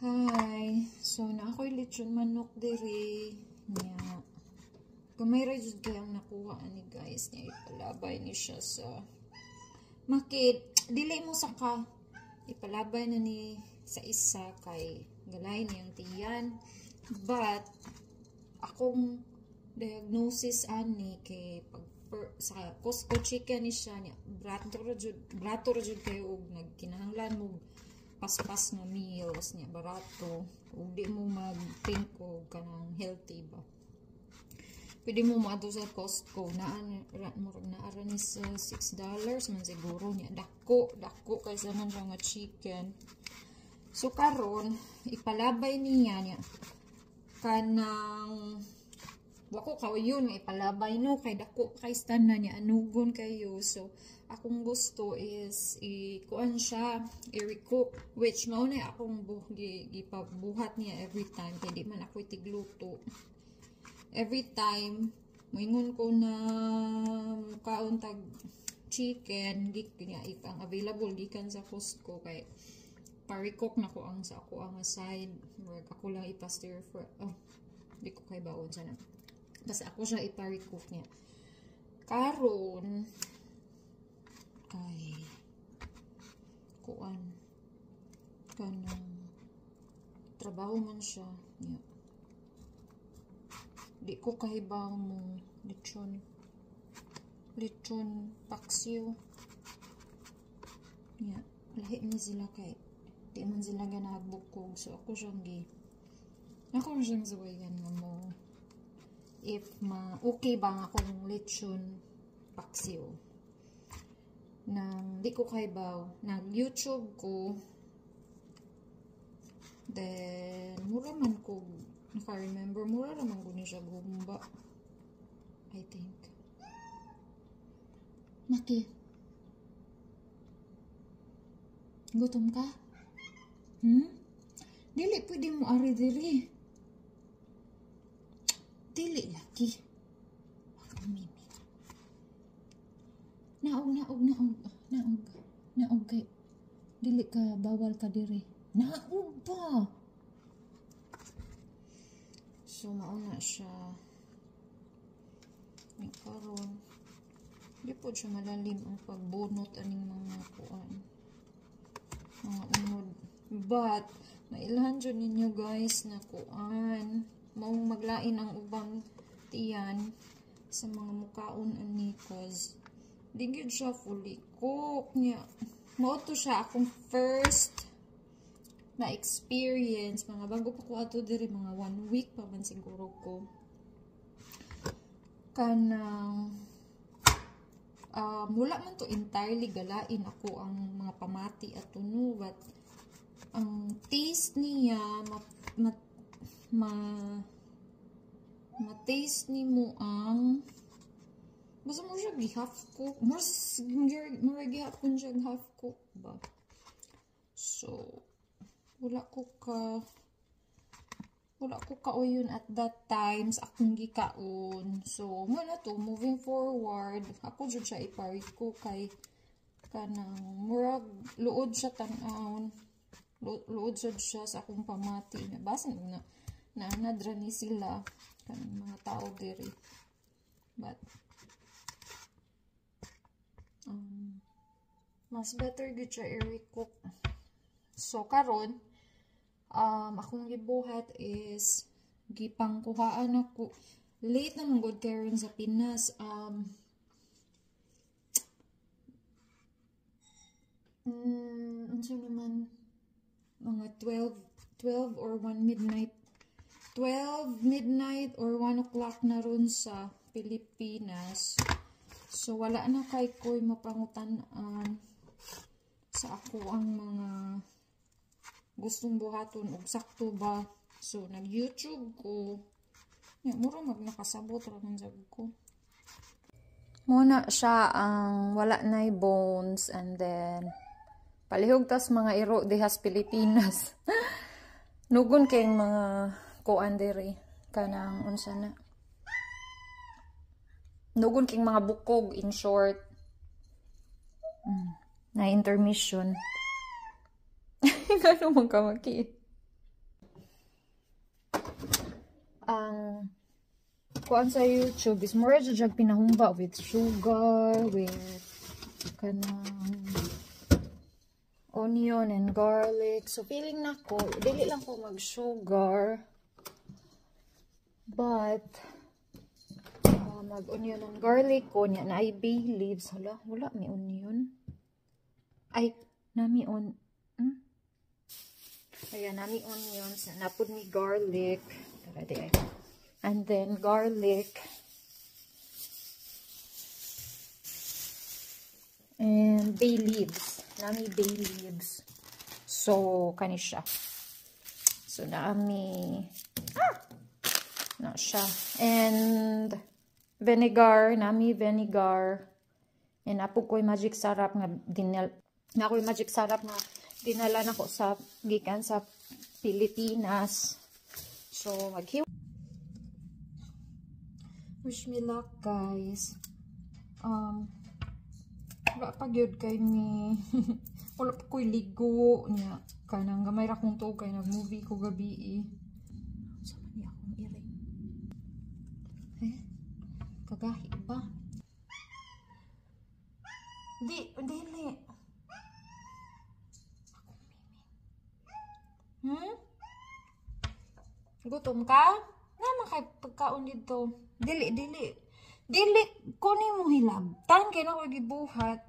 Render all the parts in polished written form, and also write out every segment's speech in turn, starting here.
Hi. So, na ako'y lechon manok diri. Nya. Gamay ra jud kay ang nakuha ni guys niya. Ipalabay ni siya sa makit. Dili mo sa ka. Ipalabay na ni sa isa kay galay niyang tiyan. But, akong diagnosis ani kay sa Costco chicken ni siya niya. Brato ra jud kayo og nagkinahanglan mo paspas nga meals niya barato ug di mo mag-think og kanang healthy ba. Pwede mo maadto sa Costco naara ni sa $6 man siguro niya. Dako kaysa man siya nga chicken. So karon ipalabay niya kanang wako kayo nga ipalabay no kay dako kay stand na niya anugon kayo. So akong gusto is ikuan siya i-recook, which mao na akong gipabuhat niya every time kay di man ako tigluto. Every time moingon ko na kaon tag chicken di kanya if ang available gikan sa Costco kay pa-recook na ko ang sa ako ang side work ako lang ipa-stir fry. Di ko kay baon sana. Basta ako siya ipa-recook niya. Karon ay kuan kanang trabaho man siya niya. Di ko kahibaw mo lechon paksiw niya. Lahi ni sila kay di man sila ganahagbukog. So ako siyang sawayan nga mo if okay ba nga akong lechon paksiw. Nang di ko kaibaw, nag-YouTube ko, then mura man ko, naka-remember, mura naman ko niya siya gumba, I think. Naki, gutom ka? Dili, pwede mo ari diri. Dili laki. Naog kay dili ka bawal ka diri. Naog pa. So mauna siya. May karon. Di po siya malalim ang pagbunot aning mga kuan. Mga unod. But mailhan dyan ninyo guys na kuan. Maong maglain ang ubang tiyan sa mga mukaon ani cause di gyud siya fully cook niya. Mao to siya akong first na experience. Mga bago pa ko ato diri mga 1 week pa man siguro ko. Kanang mula man to entirely galain ako ang mga pamati at tuno, but ang taste niya ma-taste ni mo ang basta mo siya half cook. More gihapon siya half cook ba. So, wala ko kauyon at that times akong gikaon. So, muna to, moving forward, ako dyan siya ipariko kay kanang murag luod siya tan-aon. Luod siya sa akong pamati. Basta na nadra ni sila kanang mga tao diri. But mas better gud siya i-recook. So karon akong gibuhat is gipangkuhaan ako late naman gud karon sa Pinas. Unsa naman mga 12 or 1 midnight 12 midnight or 1 o'clock na ron sa Pilipinas. So, wala na kay ko'y mapangutan-an sa ako ang mga gustong buhaton o sakto ba. So, nag-YouTube ko. Mura nakasabot raman sa ko. Muna siya ang wala na'y bones and then palihog tas mga iro dihas Pilipinas. Nugon kayong mga kuan diri kanang unsa na. Nugon king mga bukog in short. Na intermission. Gano'n man ka maki. ang kuan sa YouTube is more jud pinahumba with sugar, with kanang onion and garlic. So feeling nako dili lang ko mag-sugar, but mag-onion and garlic ko niya na ay bay leaves. Hala, wala may onion. Ay, nami ayan, nami onions. Napod mi garlic. And then garlic. And bay leaves. Nami bay leaves. So, kani siya. So, nami na siya. And vinegar. Nami vinegar. And apo ko'y magic sarap nga dinala na ko sa gikan sa Pilipinas. So, wish me luck, guys. Wala pa gyud kay mi. Wala pa ko'y ligo niya. Kanang gamay ra kong to kay nag-movie ko gabi. Sa man niya akong iring. Kagahi ba? Dili. Gutom ka? Naman kay pagkaon dito. Dili. Dili, kunin mo hilabtan. Kaya na ko gibuhat.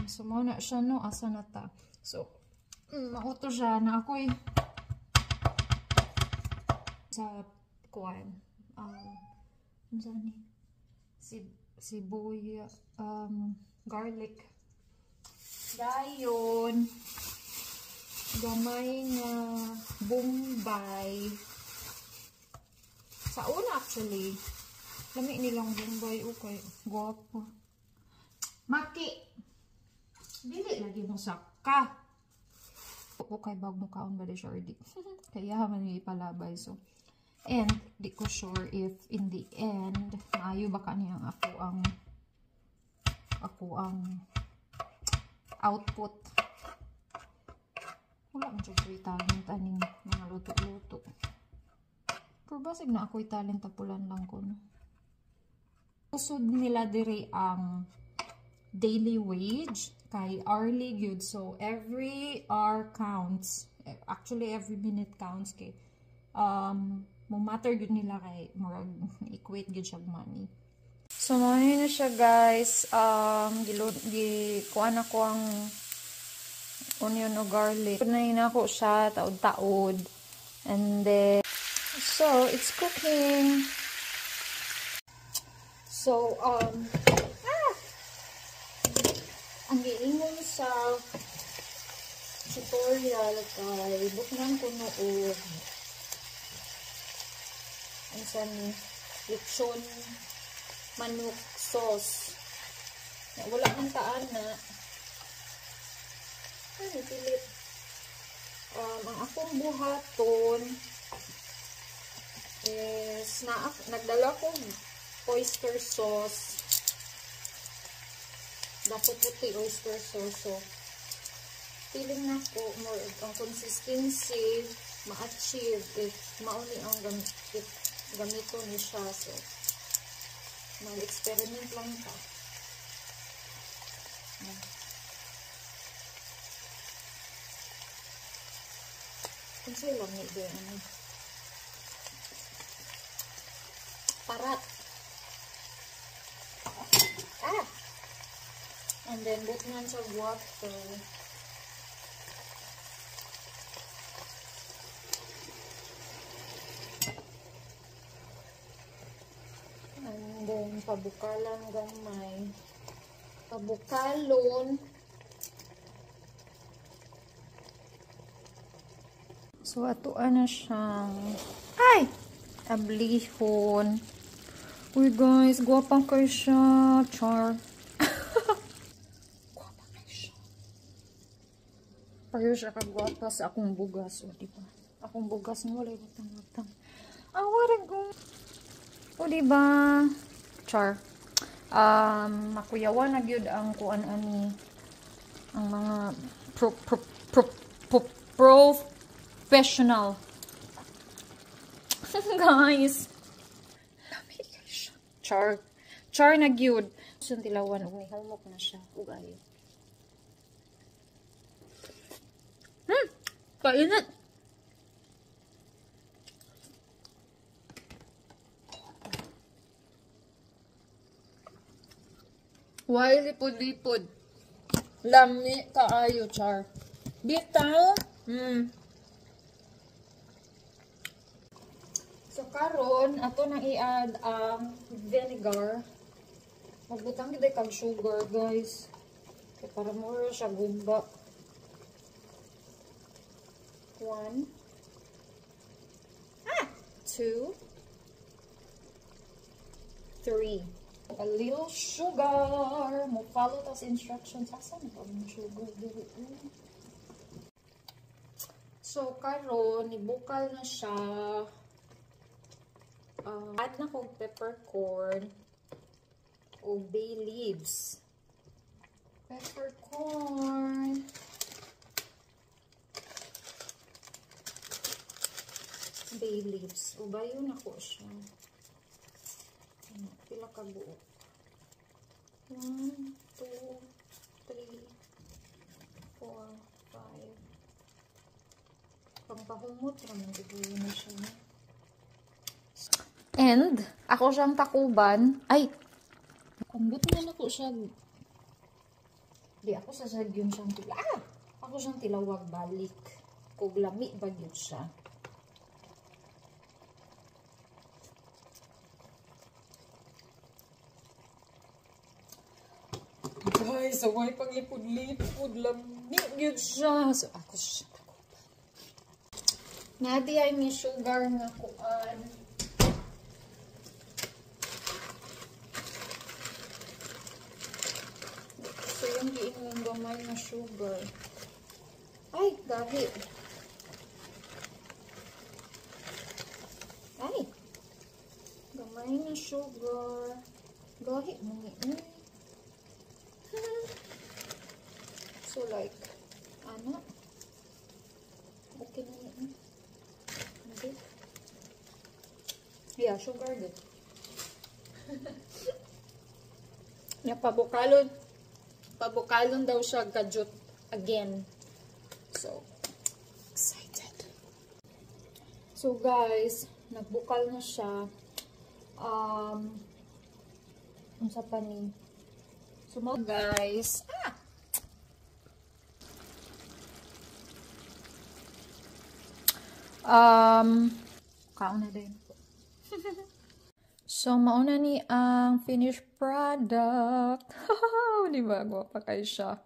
So, muna siya, no? Asa na ta? So, mauto siya na ako'y sa kuwan. Sibuya, garlic. Dayon, gamay nga bombay. Sa una actually, lami nilang bombay. Okay, guwapo. Maki, dili lagi mo saka. Okay, bag mo kaon ba di siya or di? Kaya man yung ipalabay. So, and di ko sure if in the end maayo ba kaniyang ako ang output. Wala man siya ko'y talent aning mga luto-luto. Pero basig na ako'y talent tapulan lang ko, no? Usod nila dire ang daily wage kay hourly good. So every hour counts. Actually every minute counts kay mo matter good nila kay murag equate good siya money. So mo na siya, guys. Kuan ako ang onion o garlic. Kunain ako siya taod-taod. And then so it's cooking. So ang giingon sa tutorial kay buknan ko noon ang san lechon manok sauce. Wala man taan na. Ano pilit? Ang akong buhaton is nagdala ko oyster sauce. Dapat puti oyster sauce. So, feeling na ko more ang consistency ma-achieve if mauni ang gamito ni siya. So, mag-experiment lang ka. Kasi lang ito yung parat. And then, butnan sa water. And then, pabukalan gamay. Pabukalon. So, atuan na siyang ablihon. Uy, guys, guwapang kayo siya. Char. Guwapang kayo siya. Payo siya kagwapa sa akong bugas. O, diba? Akong bugas mo, wala batang-batang. Warag ko. O, diba? Char. makuyawan na gyud ang kuan ani ang mga professional. Guys, lami kay siya. Char na gyud. Sun tilawan ug nihumok na siya ug ayo. Kainit. Why lipod-lipod? Lami kaayo, char. Bitaw? So, karon ato nang i-add ang vinegar. Magbutang kita kag sugar, guys. Kaya para mura siya gumba. 1, 2, 3. A little sugar. Mo follow tas instructions. Asan ba ang sugar? So, karon ibukal na siya. Add na kong peppercorn o bay leaves. Peppercorn. Bay leaves. Ubayon ako siya. Pila ka buo. 1, 2, 3, 4, 5. Pangpahumot naman siguro na siya. And, ako siyang takuban. Ay! Kambot na ako siya. Di ako sasagyon siyang tilawag. Ako siyang tilawag balik. Kung lami ba yun siya. Guys, so may paglipod-lipod lami yun siya. So, ako siya takuban. Nadi ay may sugar nga kuan. So, yung giingong gamay na sugar. Ay, gabi. Ay, gamay na sugar. Gahi mo ni. So, like, ano? Okay na yun. Okay. Yeah, sugar din. Pabukalon daw siya kajut again. So, excited. So, guys, nagbukal na siya. Unsa pa ni? So, guys, kauna din. So, mauna ni ang finished product. Di ba? Gwapa kayo siya.